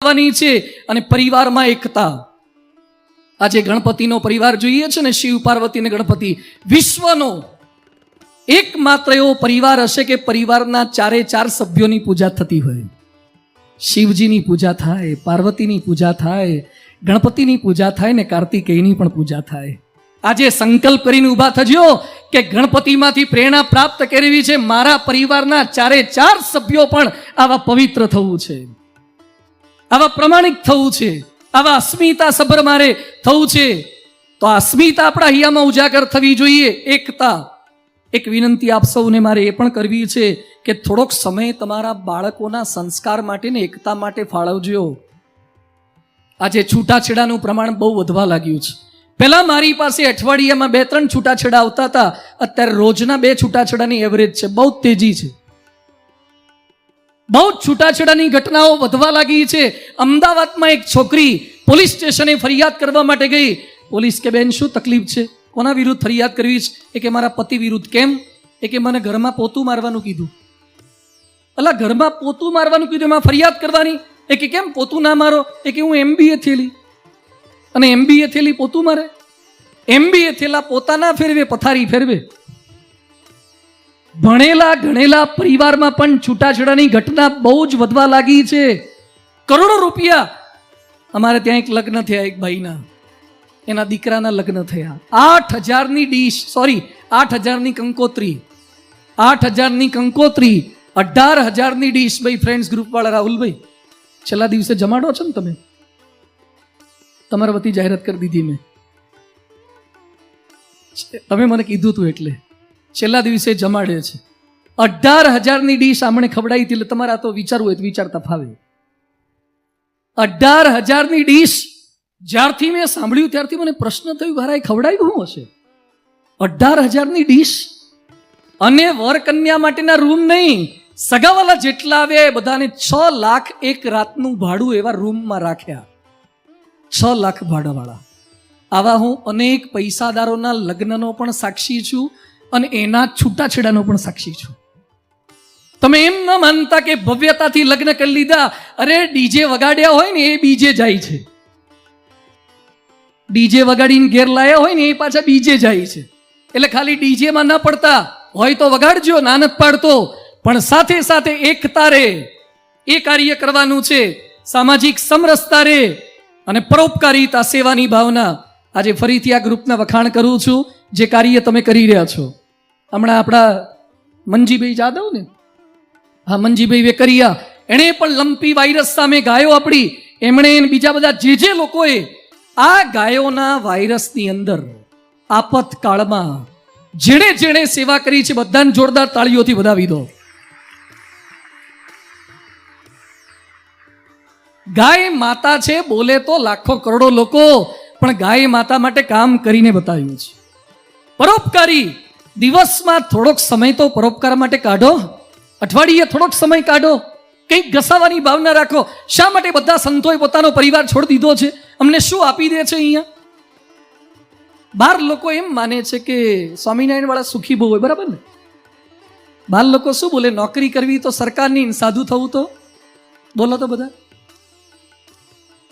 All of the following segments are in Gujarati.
છે અને પરિવારમાં એકતા. આજે ગણપતિનો પરિવાર જોઈએ છે ને, શિવ પાર્વતી ને ગણપતિ, વિશ્વનો એકમાત્ર એવો પરિવાર હશે કે પરિવારના 4 સભ્યોની પૂજા થતી હોય. શિવજીની પૂજા થાય, પાર્વતીની પૂજા થાય, ગણપતિની પૂજા થાય ને કાર્તિકેયની પણ પૂજા થાય. આજે સંકલ્પ કરીને ઊભા થજો કે ગણપતિમાંથી પ્રેરણા પ્રાપ્ત કરવી છે. મારા પરિવારના 4 સભ્યો પણ આવા પવિત્ર થવું છે, આવા પ્રમાણિક થવું છે, આવા અસ્મિતા સભર મારે થવું છે. તો આ અસ્મિતા આપણા હૈયામાં ઉજાગર થવી જોઈએ. એકતા. એક વિનંતી આપ સૌને મારે એ પણ કરવી છે કે થોડોક સમય તમારા બાળકોના સંસ્કાર માટે ને એકતા માટે ફાળવજો. આજે છૂટાછેડાનું પ્રમાણ બહુ વધવા લાગ્યું છે. પહેલા મારી પાસે અઠવાડિયામાં 2-3 છૂટાછેડા આવતા હતા. અત્યારે રોજના 2 છૂટાછેડાની એવરેજ છે. બહુ તેજી છે. બહુ છૂટાછેડાની ઘટનાઓ વધવા લાગી છે. અમદાવાદમાં એક છોકરી પોલીસ સ્ટેશને ફરિયાદ કરવા માટે ગઈ. પોલીસ કે બેન શું તકલીફ છે, કોના વિરુદ્ધ ફરિયાદ કરવી છે? એ કે મારા પતિ વિરુદ્ધ. કેમ? એ કે મને ઘરમાં પોતું મારવાનું કીધું. અલા, ઘરમાં પોતું મારવાનું કીધું, એમાં ફરિયાદ કરવાની? એ કે કેમ પોતું ના મારો? એ કે હું MBA થયેલી, અને MBA થયેલી પોતું મારે? MBA થયેલા પોતા ના ફેરવે, પથારી ફેરવે. ભણેલા ગણેલા પરિવારમાં પણ છૂટાછેડાની ઘટના બહુ જ વધવા લાગી છે. કરોડો રૂપિયા. અમારે ત્યાં એક લગ્ન થયા, એક ભાઈના, એના દીકરાના લગ્ન થયા. 8,000ની ડીશ, 8,000ની કંકોત્રી, 8,000ની કંકોત્રી, 18,000ની ડીશ. ભાઈ ફ્રેન્ડ્સ ગ્રુપ વાળા રાહુલભાઈ, છેલ્લા દિવસે જમાડો છો ને તમે? તમારા વતી જાહેરાત કરી દીધી મેં, તમે મને કીધું તું એટલે છેલ્લા દિવસે જમાડે છે. 18,000ની ડીશ આમણે ખવડાવી હતી. એટલે તમારે આ તો વિચારવું હોય તો વિચારતા ફાવે. 18,000ની ડીશ. જ્યારથી મેં સાંભળ્યું ત્યારથી મને પ્રશ્ન થયો, ભાઈ ખવડાવ્યું શું હશે? 18,000ની ડીશ. અને વર કન્યા માટેના રૂમ નહીં, સગાવાલા જેટલા આવ્યા એ બધાને 6 લાખ એક રાતનું ભાડું એવા રૂમમાં રાખ્યા. 6 લાખ ભાડાવાળા. આવા હું અનેક પૈસાદારોના લગ્નનો પણ સાક્ષી છું અને એના છૂટાછેડાનો પણ સાક્ષી છું. તમે એમ ન માનતા કે ભવ્યતાથી લગ્ન કરી લીધા. અરે ડીજે વગાડ્યા હોય ને એ બીજે જાય છે, ડીજે વગાડીને ઘેર લાયા હોય ને એ પાછા બીજે જાય છે. એટલે ખાલી ડીજેમાં ન પડતા હોય તો વગાડજો, ના નથી પાડતો, પણ સાથે સાથે એકતા રે, એ કાર્ય કરવાનું છે. સામાજિક સમરસતા રે અને પરોપકારિતા, સેવાની ભાવના. આજે ફરીથી આ ગ્રુપના વખાણ કરું છું, જે કાર્ય તમે કરી રહ્યા છો. હમણાં આપણા મંજીભાઈ જાદવ ને, હા મંજીભાઈ વેકરિયા, એણે પણ લંપી વાયરસ સામે ગાયો આપણી, એમણે બીજા બધા જે લોકોએ આ ગાયોના વાયરસની અંદર આપતકાળમાં જેણે સેવા કરી છે, બધાને જોરદાર તાળીઓથી વધાવી દો. ગાય માતા છે, બોલે તો લાખો કરોડો લોકો, પણ ગાય માતા માટે કામ કરીને બતાવ્યું છે. પરોપકારી. દિવસમાં થોડોક સમય તો પરોપકાર માટે કાઢો, અઠવાડિયે થોડોક સમય કાઢો, કંઈક ઘસાવાની ભાવના રાખો. શા માટે બધા સંતોએ પોતાનો પરિવાર છોડી દીધો છે? અમને શું આપી દે છે અહીંયા? બાર લોકો એમ માને છે કે સ્વામિનારાયણ વાળા સુખી બહુ હોય, બરાબર ને? બાર લોકો શું બોલે, નોકરી કરવી તો સરકારની, સાધુ થવું તો, બોલો તો બધા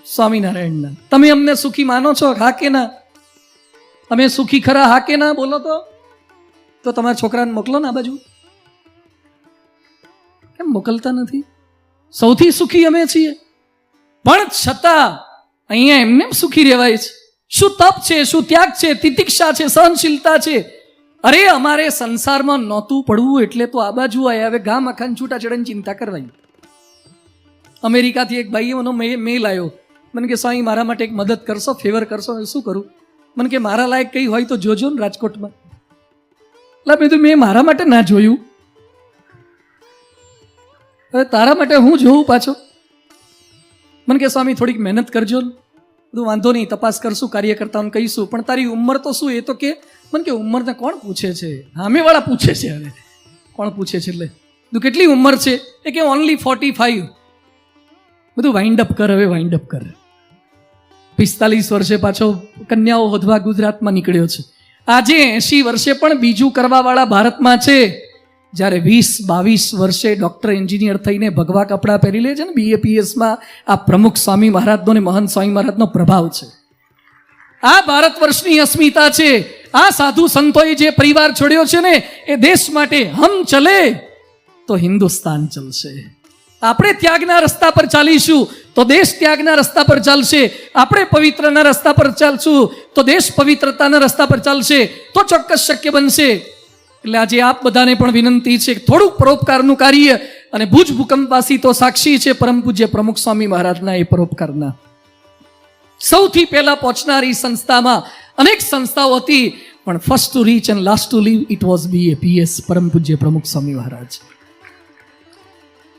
સ્વામિનારાયણના. તમે અમને સુખી માનો છો? હા કે ના? અમે સુખી ખરા? હા કે ના? બોલો તો તમારા છોકરાને મોકલો ને આ બાજુ. કેમ મોકલતા નથી? સૌથી સુખી અમે છીએ, પણ છતાં અહીંયા એમને સુખી રહેવાય છે. શું તપ છે, શું ત્યાગ છે, તિતિક્ષા છે, સહનશીલતા છે. અરે અમારે સંસારમાં નહોતું પડવું એટલે તો આ બાજુ આવ્યા. હવે ગામ આખાને છૂટાછેડાની ચિંતા કરવાની. અમેરિકાથી એક ભાઈએ મને મેલ આવ્યો, મને કે સ્વામી મારા માટે એક મદદ કરશો, ફેવર કરશો? શું કરું? મને કે મારા લાયક કઈ હોય તો જોજો ને રાજકોટમાં. એટલે મેં મારા માટે ના જોયું, હવે તારા માટે હું જોઉં પાછો? મને કે સ્વામી થોડીક મહેનત કરજો ને. બધું વાંધો નહીં, તપાસ કરશું, કાર્યકર્તાઓને કહીશું, પણ તારી ઉંમર તો શું? એ તો કે. મને કે ઉંમરને કોણ પૂછે છે? સામેવાળા પૂછે છે. હવે કોણ પૂછે છે? એટલે તું કેટલી ઉંમર છે? એ કે ઓનલી 45. બધું વાઇન્ડ અપ કર, હવે વાઇન્ડ અપ કર. 45 વર્ષે પાછો કન્યાઓ હોધવા ગુજરાતમાં નીકળ્યો છે. આજે 80 વર્ષે પણ બીજું કરવાવાળા ભારતમાં છે. જ્યારે 20-22 વર્ષે ડૉક્ટર એન્જિનિયર થઈને ભગવા કપડાં પહેરી લે છે ને BAPSમાં, આ પ્રમુખ સ્વામી મહારાજનો ને મહંત સ્વામી મહારાજનો પ્રભાવ છે. આ ભારત વર્ષની અસ્મિતા છે. આ સાધુ સંતોએ જે પરિવાર છોડ્યો છે ને એ દેશ માટે. હમ ચલે તો હિન્દુસ્તાન ચલશે. આપણે ત્યાગના રસ્તા પર ચાલીશું તો દેશ ત્યાગના રસ્તા પર ચાલશે. આપણે પવિત્રના રસ્તા પર ચાલશું તો દેશ પવિત્રતાના રસ્તા પર ચાલશે. તો ચોક્કસ શક્ય બનશે. એટલે આજે આપ બધાને પણ વિનંતી છે, થોડુંક પરોપકારનું કાર્ય. અને ભુજ ભૂકંપવાસી તો સાક્ષી છે પરમ પૂજ્ય પ્રમુખ સ્વામી મહારાજના એ પરોપકારના. સૌથી પહેલા પહોંચનારી સંસ્થામાં અનેક સંસ્થાઓ હતી, પણ first to reach and last to leave it was BAPS, પરમ પૂજ્ય પ્રમુખ સ્વામી મહારાજ.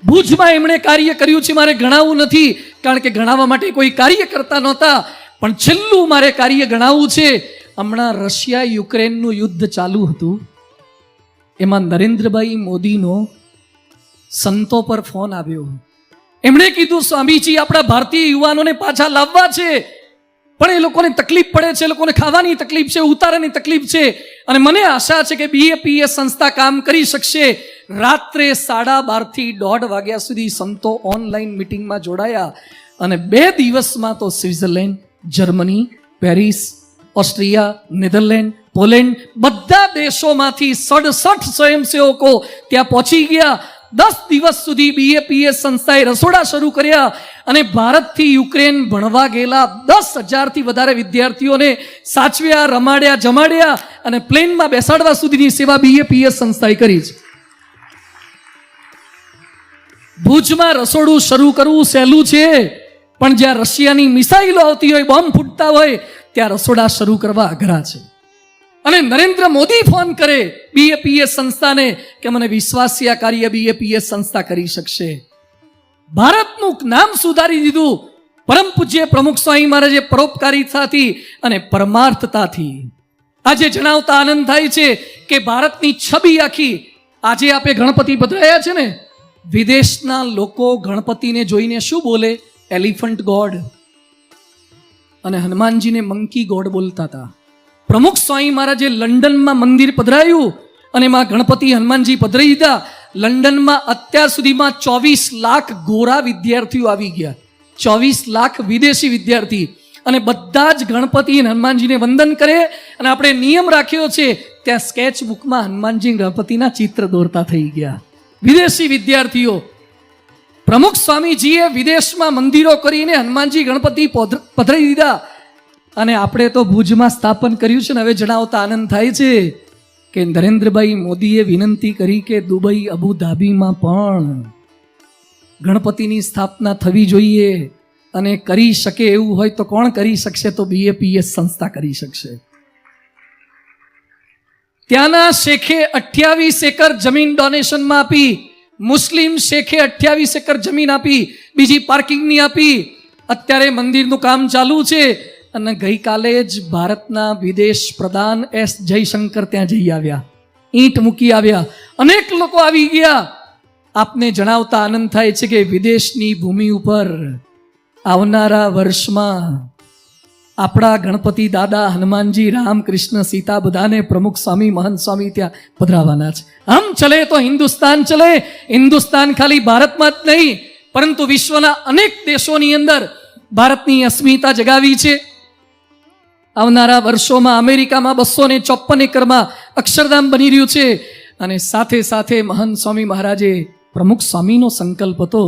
ભુજમાં એમણે કાર્ય કર્યું છે. મારે ગણાવવું નથી, કારણ કે ગણાવવા માટે કોઈ કાર્ય કરતા નહોતા. પણ છેલ્લું મારે કાર્ય ગણાવવું છે. હમણાં રશિયા યુક્રેનનું યુદ્ધ ચાલુ હતું, એમાં નરેન્દ્રભાઈ મોદીનો સંતો પર ફોન આવ્યો. એમણે કીધું, સ્વામીજી આપણા ભારતીય યુવાનોને પાછા લાવવા છે, પણ એ લોકોને તકલીફ પડે છે, એ લોકોને ખાવાની તકલીફ છે, ઉતારાની તકલીફ છે. અને મને આશા છે કે BAPS સંસ્થા કામ કરી શકશે. રાત્રે 12:30 થી 1:30 વાગ્યા સુધી સંતો ઓનલાઈન મિટિંગમાં જોડાયા. અને 2 દિવસમાં તો Switzerland, Germany, Paris, Austria, Netherland, Poland બધા દેશોમાંથી 67 સ્વયંસેવકો ત્યાં પહોંચી ગયા. 10 દિવસ સુધી BAPS સંસ્થાએ રસોડા શરૂ કર્યા. અને ભારતથી યુક્રેન ભણવા ગયેલા 10,000થી વધારે વિદ્યાર્થીઓને સાચવ્યા, રમાડ્યા, જમાડ્યા અને પ્લેનમાં બેસાડવા સુધીની સેવા BAPS સંસ્થાએ કરી છે. ભુજમાં રસોડું શરૂ કરવું સહેલું છે, પણ જ્યાં રશિયાની મિસાઇલો આવતી હોય, બોમ્બ ફૂટતા હોય, ત્યાં રસોડા શરૂ કરવા અઘરા છે. અને નરેન્દ્ર મોદી ફોન કરે BAPS સંસ્થાને કે મને વિશ્વાસ છે આ કાર્ય BAPS સંસ્થા કરી શકશે. ભારતનું નામ સુધારી દીધું પરમ પૂજ્ય પ્રમુખ સ્વામી મહારાજે પરોપકારિતાથી અને પરમાર્થતાથી. આજે જણાવતા આનંદ થાય છે કે ભારતની છબી આખી, આજે આપણે ગણપતિ પધરાયા છે ને, વિદેશના લોકો ગણપતિને જોઈને શું બોલે? Elephant God. અને હનુમાનજીને મંકી ગોડ બોલતા હતા. પ્રમુખ સ્વામી મહારાજે લંડનમાં મંદિર પધરાયું અને એમાં ગણપતિ હનુમાનજી પધરાઈ દીધા. લંડનમાં અત્યાર સુધીમાં 24 લાખ ગોરા વિદ્યાર્થીઓ આવી ગયા, 24 લાખ વિદેશી વિદ્યાર્થી. અને બધા જ ગણપતિ અને હનુમાનજીને વંદન કરે. અને આપણે નિયમ રાખ્યો છે, ત્યાં સ્કેચ બુકમાં હનુમાનજી ગણપતિના ચિત્ર દોરતા થઈ ગયા વિદેશી વિદ્યાર્થીઓ. પ્રમુખ સ્વામીજીએ વિદેશમાં મંદિરો કરીને હનુમાનજી ગણપતિ પધરાઈ દીધા. અને આપણે તો ભુજમાં સ્થાપન કર્યું છે ને. હવે જણાવતા આનંદ થાય છે કે નરેન્દ્રભાઈ મોદીએ વિનંતી કરી કે દુબઈ, અબુધાબીમાં પણ ગણપતિની સ્થાપના થવી જોઈએ. અને કરી શકે એવું હોય તો કોણ કરી શકશે? તો BAPS સંસ્થા કરી શકશે. ત્યાંના શેખે 28 એકર જમીન ડોનેશનમાં આપી. મુસ્લિમ શેખે 28 એકર જમીન આપી, બીજી પાર્કિંગની આપી. અત્યારે મંદિરનું કામ ચાલુ છે. અને ગઈકાલે જ ભારતના વિદેશ પ્રધાન S જયશંકર ત્યાં જઈ આવ્યા, ઈંટ મૂકી આવ્યા, અનેક લોકો આવી ગયા. આપને જણાવતા આનંદ થાય છે કે વિદેશની ભૂમિ ઉપર આવનારા વર્ષમાં આપણા ગણપતિ દાદા, હનુમાનજી, રામ, કૃષ્ણ, સીતા બધાને પ્રમુખ સ્વામી, મહંત સ્વામી ત્યાં પધરાવાના છે. હમ ચલે તો હિન્દુસ્તાન ચલે. હિન્દુસ્તાન ખાલી ભારતમાં જ નહીં, પરંતુ વિશ્વના અનેક દેશોની અંદર ભારતની અસ્મિતા જગાવી છે. આવનારા વર્ષોમાં અમેરિકામાં 254 એકરમાં અક્ષરધામ બની રહ્યું છે. અને સાથે સાથે મહંત સ્વામી મહારાજે, પ્રમુખ સ્વામીનો સંકલ્પ હતો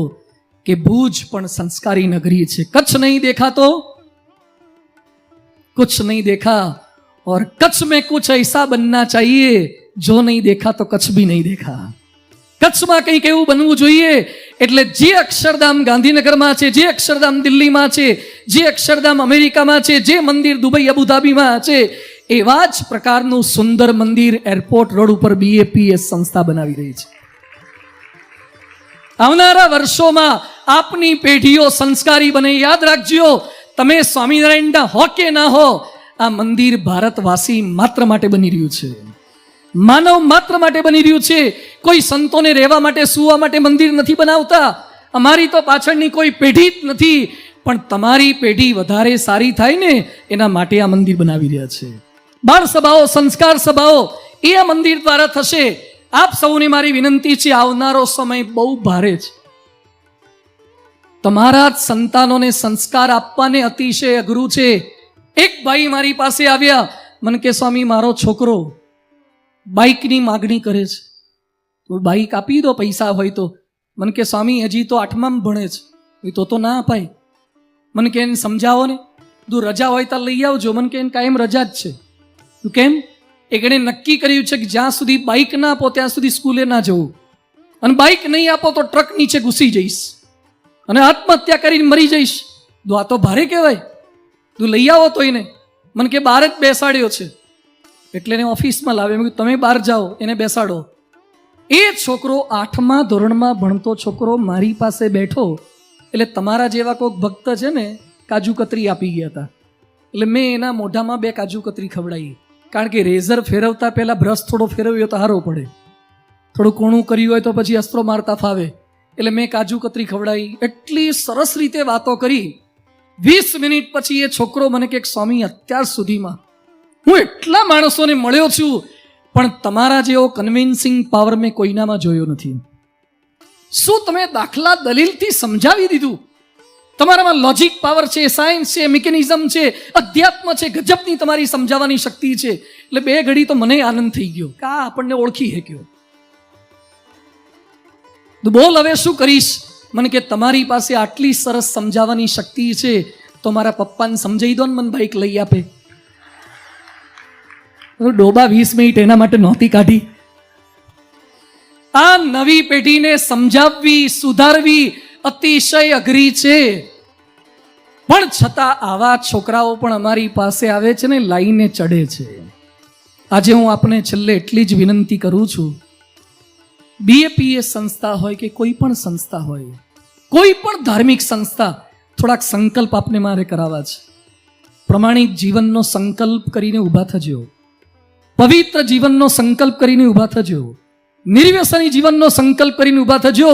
કે ભુજ પણ સંસ્કારી નગરી છે. કચ્છ નહીં દેખા તો कुछ नहीं देखा, और कच्छ में कुछ ऐसा बनना चाहिए जो नहीं देखा तो कच्छ भी नहीं देखा. કચ્છમાં કંઈક એવું બનવું જોઈએ. એટલે જે અક્ષરધામ ગાંધીનગરમાં છે, જે અક્ષરધામ દિલ્હીમાં છે, જે અક્ષરધામ અમેરિકામાં છે, જે મંદિર દુબઈ, અબુધાબીમાં છે, એવા જ પ્રકારનું સુંદર મંદિર એરપોર્ટ રોડ ઉપર BAPS સંસ્થા બનાવી રહી છે. આવનારા વર્ષોમાં આપની પેઢીઓ સંસ્કારી બને. યાદ રાખજો, તમે સ્વામિનારાયણના હો કે ના હો, આ મંદિર ભારતવાસી માત્ર માટે બની રહ્યું છે, માનવ માત્ર માટે બની રહ્યું છે. કોઈ સંતોને રહેવા માટે, સુવા માટે મંદિર નથી બનાવતા. અમારી તો પાછળની કોઈ પેઢી જ નથી, પણ તમારી પેઢી વધારે સારી થાય ને એના માટે આ મંદિર બનાવી રહ્યા છે. બાળ સભાઓ, સંસ્કાર સભાઓ એ આ મંદિર દ્વારા થશે. આપ સૌને મારી વિનંતી છે, આવનારો સમય બહુ ભારે છે. તમારા જ સંતાનોને સંસ્કાર આપવાને અતિશય અઘરું છે. એક ભાઈ મારી પાસે આવ્યા, મને કે સ્વામી મારો છોકરો બાઇકની માગણી કરે છે, તો બાઇક આપી દો પૈસા હોય તો. મને કે સ્વામી હજી તો 8માં ભણે છે, તો ના અપાય. મને કે એને સમજાવો ને, તું રજા હોય તો લઈ આવજો. મને કે એને કાયમ રજા જ છે. તું કેમ? એણે નક્કી કર્યું છે કે જ્યાં સુધી બાઇક ના આપો ત્યાં સુધી સ્કૂલે ના જવું, અને બાઇક નહીં આપો તો ટ્રક નીચે ઘૂસી જઈશ અને આત્મહત્યા કરીને મરી જઈશ. તો આ તો ભારે કહેવાય. તું લઈ આવો તો એને. મને કે બહાર જ બેસાડ્યો છે, એટલે એને ઓફિસમાં લાવે. મેં કીધું તમે બહાર જાઓ, એને બેસાડો. એ છોકરો 8મા ધોરણમાં ભણતો છોકરો મારી પાસે બેઠો, એટલે તમારા જેવા કોઈક ભક્ત છે ને કાજુ કતરી આપી ગયા હતા, એટલે મેં એના મોઢામાં 2 કાજુ કતરી ખવડાવી. કારણ કે રેઝર ફેરવતા પહેલા બ્રશ થોડો ફેરવ્યો તો સારો પડે, થોડું કોણું કર્યું હોય તો પછી અસ્ત્રો મારતા ફાવે. એટલે મેં કાજુ કતરી ખવડાવી. એટલી સરસ રીતે વાતો કરી. 20 મિનિટ પછી એ છોકરો મને કે સ્વામી અત્યાર સુધીમાં હું એટલા માણસોને મળ્યો છું, પણ તમારા જેવો કન્વિન્સિંગ પાવર મેં કોઈનામાં જોયો નથી. શું તમે દાખલા દલીલથી સમજાવી દીધું? તમારામાં લોજિક પાવર છે, સાયન્સ છે, મિકેનિઝમ છે, અધ્યાત્મ છે, ગજબની તમારી સમજાવવાની શક્તિ છે. એટલે 2 ઘડી તો મને આનંદ થઈ ગયો કે આ આપણને ઓળખી શક્યો. તું બોલ હવે શું કરીશ? મને કે તમારી પાસે આટલી સરસ સમજાવવાની શક્તિ છે તો મારા પપ્પાને સમજાઈ દો ને, મને બાઈક લઈ આપે. ડોબા 20 મિનિટ એના માટે નહોતી કાઢી. આ નવી પેઢીને સમજાવવી, સુધારવી અતિશય અઘરી છે. પણ છતાં આવા છોકરાઓ પણ અમારી પાસે આવે છે ને લાઈને ચડે છે. આજે હું આપને છેલ્લે એટલી જ વિનંતી કરું છું, BAPS સંસ્થા હોય કે કોઈ પણ સંસ્થા હોય, કોઈ પણ ધાર્મિક સંસ્થા, થોડાક સંકલ્પ આપને મારે કરાવવા છે. પ્રમાણિક જીવનનો સંકલ્પ કરીને ઊભા થજો, પવિત્ર જીવનનો સંકલ્પ કરીને ઊભા થજો, નિર્વ્યસની જીવનનો સંકલ્પ કરીને ઊભા થજો.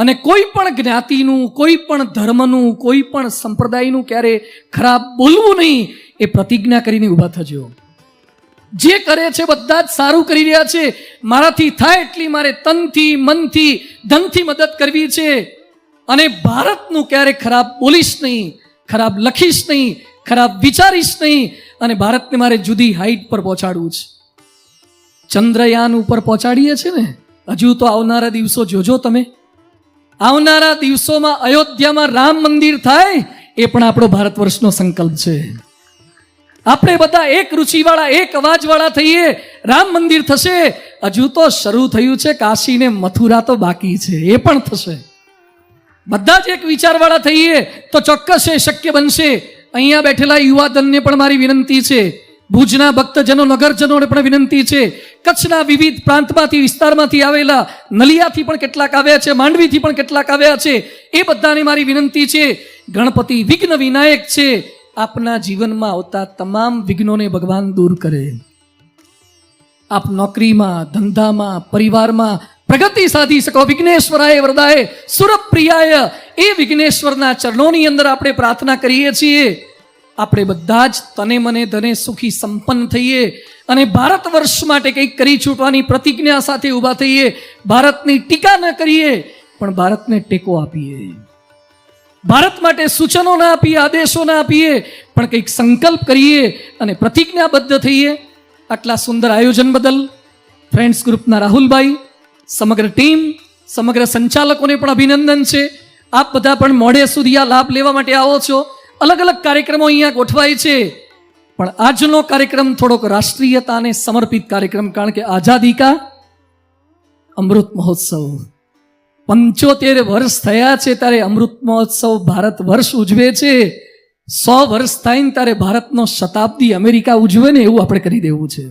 અને કોઈ પણ જ્ઞાતિનું, કોઈ પણ ધર્મનું, કોઈ પણ સંપ્રદાયનું ક્યારે ખરાબ બોલવું નહીં, એ પ્રતિજ્ઞા કરીને ઊભા થજો. જે કરે છે બધા જ સારું કરી રહ્યા છે. મારાથી થાય એટલી મારે તનથી, મનથી, ધનથી મદદ કરવી છે. અને ભારતનું ક્યારે ખરાબ બોલીશ નહીં, ખરાબ લખીશ નહીં, ખરાબ વિચારીશ નહીં. અને ભારતને મારે જુદી હાઈટ પર પહોંચાડવું છે. ચંદ્રયાન ઉપર પહોંચાડીએ છે ને, હજુ તો આવનારા દિવસો જોજો તમે. આવનારા દિવસોમાં અયોધ્યામાં રામ મંદિર થાય, એ પણ આપણો ભારત વર્ષનો સંકલ્પ છે. આપણે બધા એક રુચિવાળા, એક અવાજવાળા થઈએ, રામ મંદિર થશે. હજુ તો શરૂ થયું છે, કાશી ને મથુરા તો બાકી છે, એ પણ થશે. બધા જ એક વિચારવાળા થઈએ તો ચોક્કસ એ શક્ય બનશે. અહીંયા બેઠેલા યુવાધનને પણ મારી વિનંતી છે, ભુજના ભક્તજનો, નગરજનોને પણ વિનંતી છે, કચ્છના વિવિધ પ્રાંતમાંથી, વિસ્તારમાંથી આવેલા, નલિયાથી પણ કેટલાક આવ્યા છે, માંડવીથી પણ કેટલાક આવ્યા છે, એ બધાને મારી વિનંતી છે, ગણપતિ વિઘ્ન વિનાયક છે. આપના જીવનમાં આવતા તમામ વિઘ્નોને ભગવાન દૂર કરે. આપ નોકરીમાં, ધંધામાં, પરિવારમાં પ્રગતિ સાધી શકો. વિઘ્નેશ્વરાય વરદાય સુરપ્રિયાય, એ વિઘ્નેશ્વરના ચરણોની અંદર આપણે પ્રાર્થના કરીએ છીએ. આપણે બધા જ તને મને ધને સુખી સંપન્ન થઈએ અને ભારત વર્ષ માટે કંઈક કરી છૂટવાની પ્રતિજ્ઞા સાથે ઊભા થઈએ. ભારતની ટીકા ન કરીએ, પણ ભારતને ટેકો આપીએ. ભારત માટે સૂચનો ના આપીએ, આદેશો ના આપીએ, પણ કંઈક સંકલ્પ કરીએ અને પ્રતિજ્ઞાબદ્ધ થઈએ. આટલા સુંદર આયોજન બદલ ફ્રેન્ડ્સ ગ્રુપના રાહુલભાઈ, સમગ્ર ટીમ, સમગ્ર સંચાલકોને પણ અભિનંદન છે. આપ બધા પણ મોડે સુધી આ લાભ લેવા માટે આવો છો. અલગ અલગ કાર્યક્રમો અહીંયા ગોઠવાય છે, પણ આજનો કાર્યક્રમ થોડોક રાષ્ટ્રીયતાને સમર્પિત કાર્યક્રમ, કારણ કે આઝાદી કા અમૃત મહોત્સવ 75 વર્ષ થયા છે, ત્યારે અમૃત મહોત્સવ ભારત વર્ષ ઉજવે છે. 100 વર્ષ થાય ને ત્યારે ભારતનો શતાબ્દી અમેરિકા ઉજવે ને એવું આપણે કરી દેવું છે.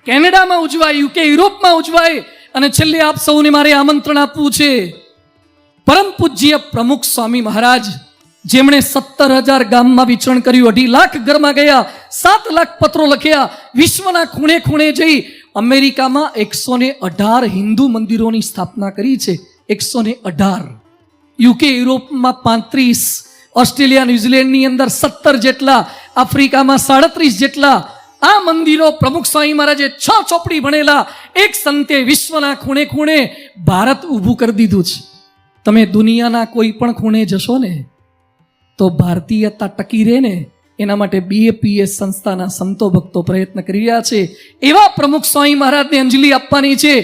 કેનેડામાં ઉજવાય, UK, યુરોપમાં ઉજવાય. અને છેલ્લે આપ સૌને મારે આમંત્રણ આપવું છે. પરમ પૂજ્ય પ્રમુખ સ્વામી મહારાજ, જેમણે 17,000 ગામમાં વિચરણ કર્યું, 2.5 લાખ ઘરમાં ગયા, 7 લાખ પત્રો લખ્યા, વિશ્વના ખૂણે ખૂણે જઈ અમેરિકામાં 118 હિન્દુ મંદિરોની સ્થાપના કરી છે. 118. UK, યુરોપમાં 35, ઓસ્ટ્રેલિયા, ન્યુઝીલેન્ડની અંદર 17 જેટલા, આફ્રિકામાં 37 જેટલા, આ મંદિરો પ્રમુખ સ્વામી મહારાજે 6 ચોપડી ભણેલા એક સંતે વિશ્વના ખૂણે ખૂણે ભારત ઊભું કરી દીધું છે. તમે દુનિયાના કોઈ પણ ખૂણે જશો ને તો ભારતીયતા ટકી રહે ને એના માટે BAPS સંસ્થાના સંતો ભક્તો પ્રયત્ન કરી રહ્યા છે. એવા પ્રમુખ સ્વામી મહારાજને અંજલિ આપવાની છે.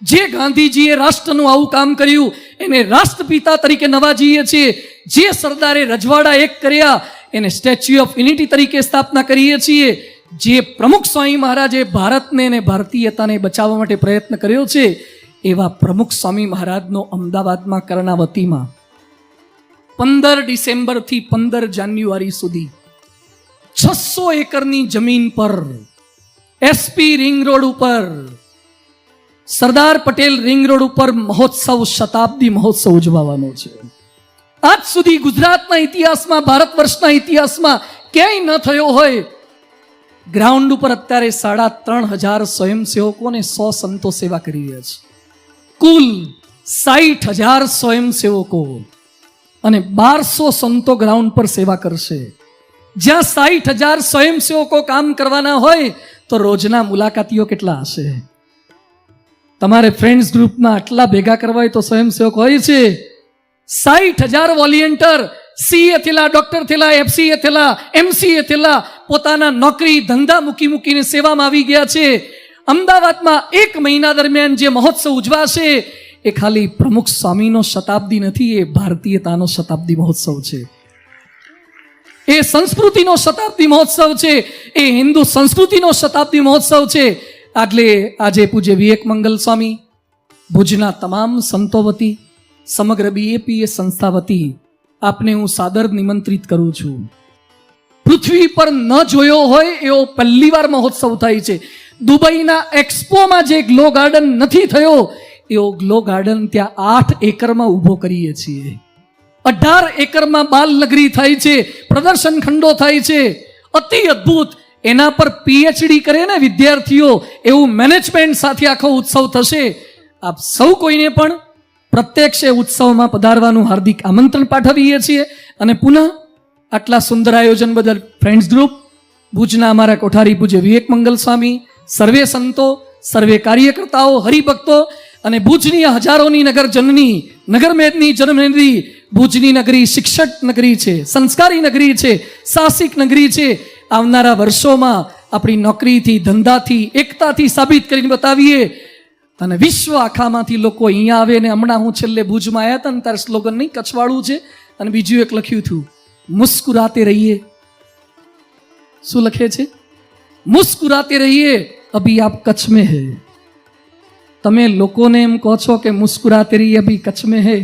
જે ગાંધીજીએ રાષ્ટ્રનું આવું કામ કર્યું એને રાષ્ટ્રપિતા તરીકે નવાજીએ છીએ. જે સરદારે રજવાડા એક કર્યા એને સ્ટેચ્યુ ઓફ યુનિટી તરીકે સ્થાપના કરીએ છીએ. જે પ્રમુખ સ્વામી મહારાજે ભારતને અને ભારતીયતાને બચાવવા માટે પ્રયત્ન કર્યો છે એવા પ્રમુખ સ્વામી મહારાજનો અમદાવાદમાં કર્ણાવતીમાં 15 ડિસેમ્બરથી 15 જાન્યુઆરી સુધી 600 એકરની જમીન પર SP રિંગ રોડ ઉપર સરદાર પટેલ રિંગ રોડ ઉપર મહોત્સવ, શતાબ્દી મહોત્સવ ઉજવવાનો છે. આજ સુધી ગુજરાતના ઇતિહાસમાં, ભારત વર્ષના ઇતિહાસમાં ક્યાંય ન થયો હોય. ગ્રાઉન્ડ ઉપર અત્યારે 3500 સ્વયંસેવકો અને 100 સંતો સેવા કરી રહ્યા છે. કુલ 60,000 સ્વયંસેવકો અને 1200 સંતો ગ્રાઉન્ડ પર સેવા કરશે. જ્યાં 60,000 સ્વયંસેવકો કામ કરવાના હોય તો રોજના મુલાકાતીઓ કેટલા હશે? તમારે ફ્રેન્ડ્સ ગ્રુપમાં આટલા ભેગા કરવા હોય તો સ્વયંસેવક હોય છે. 60,000 વોલિયન્ટર CA થયેલા, ડોક્ટર થયેલા, FCA થયેલા, MCA થયેલા પોતાના નોકરી ધંધા મૂકીને સેવામાં આવી ગયા છે. અમદાવાદમાં 1 મહિના દરમિયાન જે મહોત્સવ ઉજવાશે એ ખાલી પ્રમુખ સ્વામીનો શતાબ્દી નથી, એ ભારતીયતાનો શતાબ્દી મહોત્સવ છે. એ સંસ્કૃતિનો શતાબ્દી મહોત્સવ છે. એ હિન્દુ સંસ્કૃતિનો શતાબ્દી મહોત્સવ છે. એટલે આજે પૂજ્ય વિવેક મંગલ સ્વામી, ભુજના તમામ સંતો વતી, સમગ્ર BAPS સંસ્થા વતી આપને હું સાદર નિમંત્રિત કરું છું. પૃથ્વી પર ન જોયો હોય એવો પહેલીવાર મહોત્સવ થાય છે. દુબઈના એક્સપોમાં જે ગ્લો ગાર્ડન નથી થયો એવો ગ્લો ગાર્ડન ત્યાં 8 એકરમાં ઊભો કરીએ છીએ. 18 એકરમાં બાલ નગરી થાય છે, પ્રદર્શન ખંડો થાય છે, અતિ અદ્ભુત. એના પર PhD કરે ને વિદ્યાર્થીઓ એવું મેનેજમેન્ટ સાથે આખો ઉત્સવ થશે. આપ સૌ કોઈને પણ પ્રત્યક્ષ ઉત્સવમાં પધારવાનું હાર્દિક આમંત્રણ પાઠવીએ છીએ. અને પુનઃ આટલા સુંદર આયોજન બદલ ફ્રેન્ડ્સ ગ્રુપ, ભુજના અમારા કોઠારી પૂજ્ય વિવેક મંગલ સ્વામી, સર્વે સંતો, સર્વે કાર્યકર્તાઓ, હરિભક્તો અને ભુજની હજારોની નગર જનની, નગરમેદની જન્મનિધિ ભુજની નગરી શિક્ષક નગરી છે, સંસ્કારી નગરી છે, સાહસિક નગરી છે. આવનારા વર્ષોમાં આપણી નોકરીથી, ધંધાથી, એકતાથી સાબિત કરીને બતાવીએ અને વિશ્વ આખામાંથી લોકો અહીંયા આવે. ને હમણાં હું છેલ્લે ભુજમાં આવ્યા હતા ને તારે સ્લોગન નહીં કચ્છવાળું છે અને બીજું એક લખ્યું હતું, મુસ્કુરાતે રહીએ. શું લખે છે? મુસ્કુરાતે રહીએ અભી આપ કચ્છ में है. તમે લોકોને એમ કહો છો કે મુસ્કુરાતે રહીએ અભી કચ્છ में है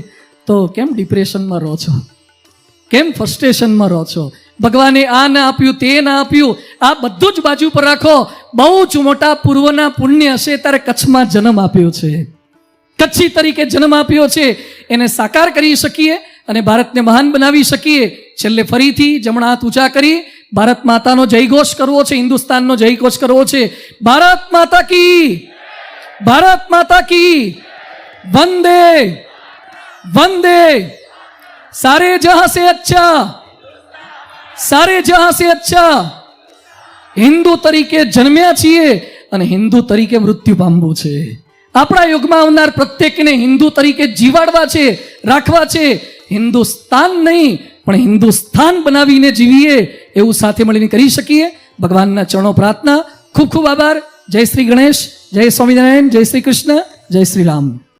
તો કેમ ડિપ્રેશનમાં રહો છો? કેમ ફ્રસ્ટ્રેશનમાં રહો છો? ભગવાને આ ના આપ્યું, તે ના આપ્યું, આ બધું જ બાજુ પર રાખો. બહુ જ મોટા પૂર્વના પુણ્ય હશે ત્યારે કચ્છમાં જન્મ આપ્યો છે, કચ્છી તરીકે જન્મ આપ્યો છે. એને સાકાર કરી શકીએ અને ભારતને મહાન બનાવી શકીએ. છેલ્લે ફરીથી જમણા હાથ ઊંચા કરી ભારત માતાનો જયઘોષ કરવો છે, હિન્દુસ્તાનનો જયઘોષ કરવો છે. ભારત માતા કી, ભારત માતા કી, વંદે વંદે. સારે જહાં સે અચ્છા, સારે જહાં સે અચ્છા. હિન્દુ તરીકે જન્મ્યા છીએ અને હિન્દુ તરીકે મૃત્યુ પામવું છે. આપણા યુગમાં આવનાર પ્રત્યેકને હિન્દુ તરીકે જીવાડવા છે, રાખવા છે. હિન્દુસ્તાન નહીં પણ હિન્દુસ્તાન બનાવીને જીવીએ એવું સાથે મળીને કરી શકીએ. ભગવાનના ચરણો પ્રાર્થના. ખૂબ ખૂબ આભાર. જય શ્રી ગણેશ, જય સ્વામિનારાયણ, જય શ્રી કૃષ્ણ, જય શ્રી રામ.